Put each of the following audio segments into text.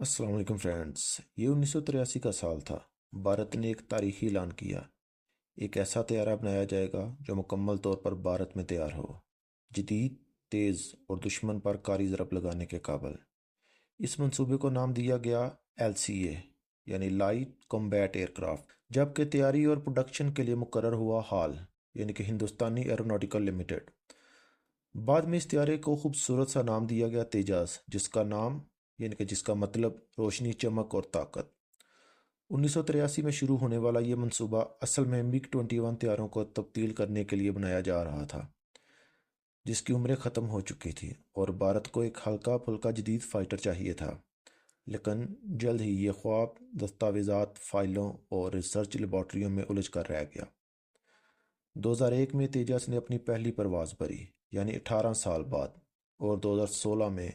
अस्सलाम वालेकुम फ्रेंड्स। ये 1983 का साल था। भारत ने एक तारीखी ऐलान किया। एक ऐसा तैयारा बनाया जाएगा जो मुकम्मल तौर पर भारत में तैयार हो, जदीद, तेज़ और दुश्मन पर कारी ज़रब लगाने के काबिल। इस मंसूबे को नाम दिया गया LCA, यानी लाइट कॉम्बैट एयरक्राफ्ट, जबकि तैयारी और प्रोडक्शन के लिए मुकर्रर हुआ हाल, यानी कि हिंदुस्तानी एरोनॉटिकल लिमिटेड। बाद में इस तैयारे को खूबसूरत सा नाम दिया गया तेजास, जिसका मतलब रोशनी, चमक और ताकत। 1983 में शुरू होने वाला ये मंसूबा असल में मिग 21 तैयारों को तब्दील करने के लिए बनाया जा रहा था, जिसकी उम्रें ख़त्म हो चुकी थी और भारत को एक हल्का फुल्का जदीद फाइटर चाहिए था। लेकिन जल्द ही ये ख्वाब दस्तावेज़ात, फाइलों और रिसर्च लेबॉर्ट्रियों में उलझ कर रह गया। 2001 में तेजस ने अपनी पहली परवाज़ भरी, यानी 18 साल बाद, और 2016 में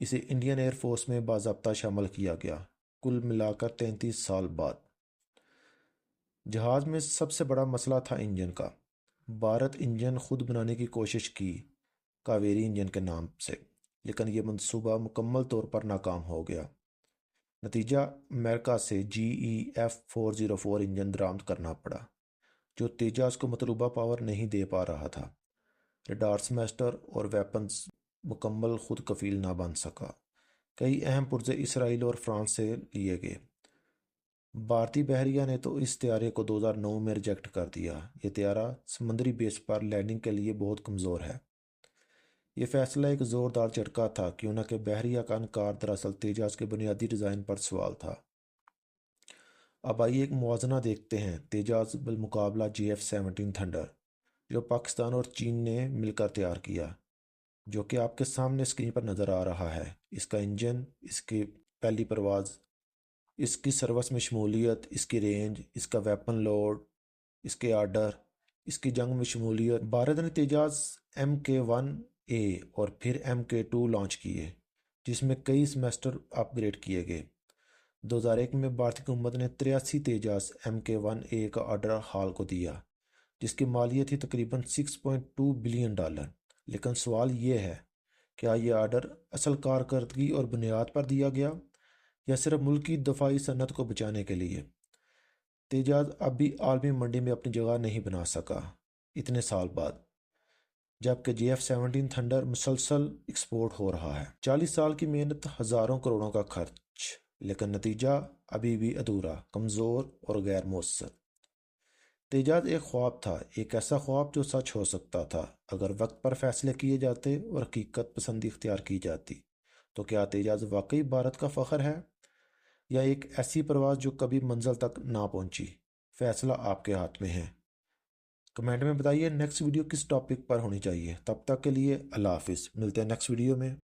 इसे इंडियन एयरफोर्स में बाज़ाब्ता शामिल किया गया, कुल मिलाकर 33 साल बाद। जहाज़ में सबसे बड़ा मसला था इंजन का। भारत इंजन खुद बनाने की कोशिश की, कावेरी इंजन के नाम से, लेकिन यह मंसूबा मुकम्मल तौर पर नाकाम हो गया। नतीजा, अमेरिका से GE-F404 इंजन दरामद करना पड़ा, जो तेजास को मतलूबा पावर नहीं दे पा रहा था। रडार स्मैस्टर और वेपन्स मुकम्मल खुद कफील ना बन सका। कई अहम पुर्जे इसराइल और फ्रांस से लिए गए। भारतीय बहरिया ने तो इस तैयारे को 2009 में रिजेक्ट कर दिया। ये तैयारा समुद्री बेस पर लैंडिंग के लिए बहुत कमज़ोर है। ये फैसला एक ज़ोरदार झटका था, क्यों न कि बहरिया का इनकार दरअसल तेजास के बुनियादी डिज़ाइन पर सवाल था। अब आइए एक मुआवजना देखते हैं तेजास बिलमुकाबला JF-17 थंडर, जो पाकिस्तान और चीन ने मिलकर तैयार किया, जो कि आपके सामने स्क्रीन पर नज़र आ रहा है। इसका इंजन, इसकी पहली परवाज़, इसकी सर्विस में शमूलियत, इसकी रेंज, इसका वेपन लोड, इसके आर्डर, इसकी जंग में शमूलियत। भारत ने तेजास MK1A और फिर MK2 लॉन्च किए, जिसमें कई सेमेस्टर अपग्रेड किए गए। 2001 में भारतीय हुकूमत ने 83 तेजास MK1A का ऑर्डर हाल को दिया, जिसकी मालियत थी तकरीबन $6.2 बिलियन। लेकिन सवाल ये है, क्या यह ऑर्डर असल कारकर्दगी और बुनियाद पर दिया गया, या सिर्फ मुल्क की दफाई सनत को बचाने के लिए? तेजाज अब भी आलमी मंडी में अपनी जगह नहीं बना सका इतने साल बाद, जबकि JF-17 थंडर मुसलसल एक्सपोर्ट हो रहा है। 40 साल की मेहनत, हज़ारों करोड़ों का खर्च, लेकिन नतीजा अभी भी अधूरा, कमज़ोर और गैर मौसर। तेजाज एक ख्वाब था, एक ऐसा ख्वाब जो सच हो सकता था अगर वक्त पर फैसले किए जाते और हकीकत पसंदी इख्तियार की जाती। तो क्या तेजाज वाकई भारत का फ़ख्र है, या एक ऐसी परवाज़ जो कभी मंजिल तक ना पहुंची? फैसला आपके हाथ में है। कमेंट में बताइए नेक्स्ट वीडियो किस टॉपिक पर होनी चाहिए। तब तक के लिए अल्लाह हाफिज़। मिलते हैं नेक्स्ट वीडियो में।